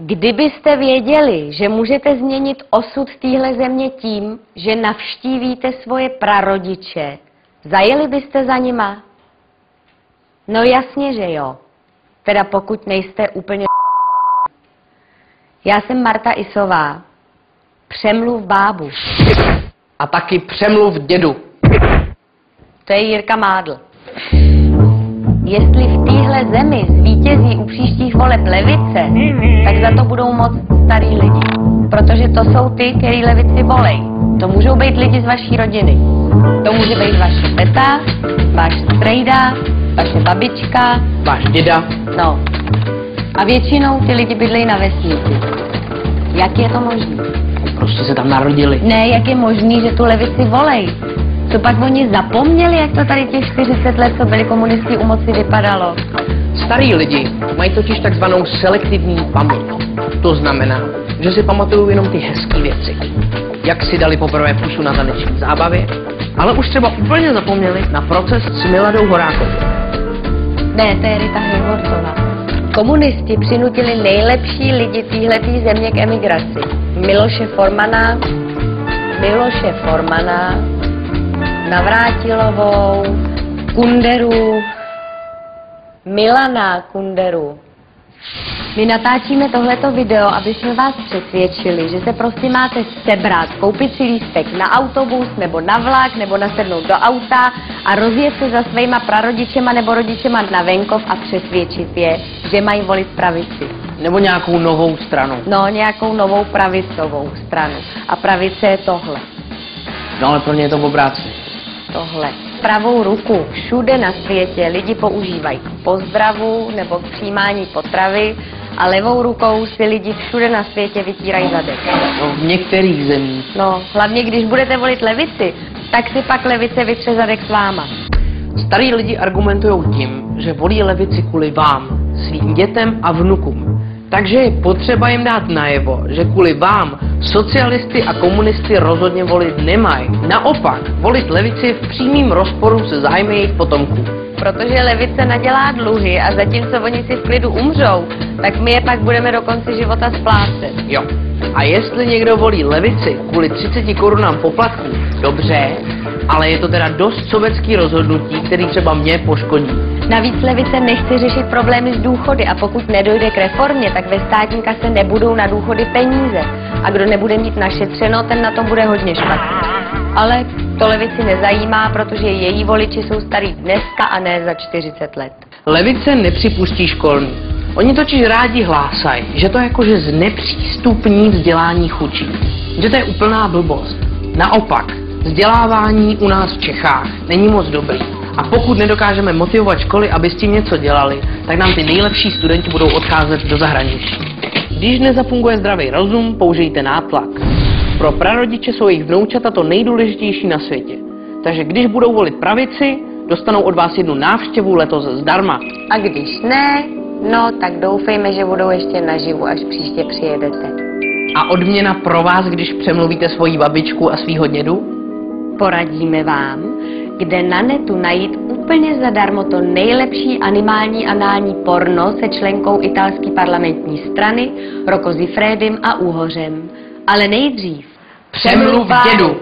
Kdybyste věděli, že můžete změnit osud téhle země tím, že navštívíte svoje prarodiče, zajeli byste za nima? No jasně, že jo. Teda pokud nejste úplně... Já jsem Marta Isová. Přemluv bábu. A taky přemluv dědu. To je Jirka Mádl. Jestli v téhle zemi zvítězí u příštích voleb levice, tak za to budou moc starý lidi. Protože to jsou ty, který levici volej. To můžou být lidi z vaší rodiny. To může být vaše teta, váš strejda, vaše babička, Váš děda. no. A většinou ty lidi bydlejí na vesnici. Jak je to možné? Prostě se tam narodili. Ne, jak je možný, že tu levici volej? Co pak oni zapomněli, jak to tady těch 40 let, co byli komunisti u moci, vypadalo? Starý lidi mají totiž takzvanou selektivní paměť. To znamená, že si pamatují jenom ty hezké věci. Jak si dali poprvé pusu na taneční zábavě, ale už třeba úplně zapomněli na proces s Miladou Horákovou. Ne, to je Rita Hayworthová. Komunisti přinutili nejlepší lidi téhletý země k emigraci. Miloše Formana, Navrátilovou, Kunderu, Milana Kunderu. My natáčíme tohleto video, aby jsme vás přesvědčili, že se prostě máte sebrat, koupit si lístek na autobus, nebo na vlak, nebo nasednout do auta a rozjet se za svýma prarodičema nebo rodičema na venkov a přesvědčit je, že mají volit pravici. Nebo nějakou novou stranu. No, nějakou novou pravicovou stranu. A pravice je tohle. No ale pro ně je to obráceně. Tohle. Pravou ruku všude na světě lidi používají k pozdravu nebo k přijímání potravy a levou rukou si lidi všude na světě vytírají zadek. No, v některých zemích. No, hlavně když budete volit levici, tak si pak levice vytře zadek s váma. Starý lidi argumentují tím, že volí levici kvůli vám, svým dětem a vnukům. Takže je potřeba jim dát najevo, že kvůli vám socialisty a komunisty rozhodně volit nemají. Naopak, volit levici je v přímém rozporu se zájmy jejich potomků. Protože levice nadělá dluhy a zatímco oni si v klidu umřou, tak my je pak budeme do konce života splácet. Jo. A jestli někdo volí levici kvůli 30 korunám poplatků, dobře, ale je to teda dost sobecký rozhodnutí, který třeba mě poškodí. Navíc levice nechce řešit problémy s důchody a pokud nedojde k reformě, tak ve státní kase nebudou na důchody peníze. A kdo nebude mít našetřeno, ten na tom bude hodně špatně. Ale to levici nezajímá, protože její voliči jsou starý dneska a ne za 40 let. Levice nepřipustí školní. Oni totiž rádi hlásají, že to jakože znepřístupní vzdělání chudší. Že to je úplná blbost. Naopak, vzdělávání u nás v Čechách není moc dobrý. A pokud nedokážeme motivovat školy, aby s tím něco dělali, tak nám ty nejlepší studenti budou odcházet do zahraničí. Když nezafunguje zdravý rozum, použijte nátlak. Pro prarodiče jsou jejich vnoučata to nejdůležitější na světě. Takže když budou volit pravici, dostanou od vás jednu návštěvu letos zdarma. A když ne, no tak doufejme, že budou ještě naživu, až příště přijedete. A odměna pro vás, když přemluvíte svoji babičku a svýho dědu? Poradíme vám, kde na netu najít úplně zadarmo to nejlepší animální anální porno se členkou italské parlamentní strany, Rocco Siffredim a Úhořem. Ale nejdřív Přemluv dědu!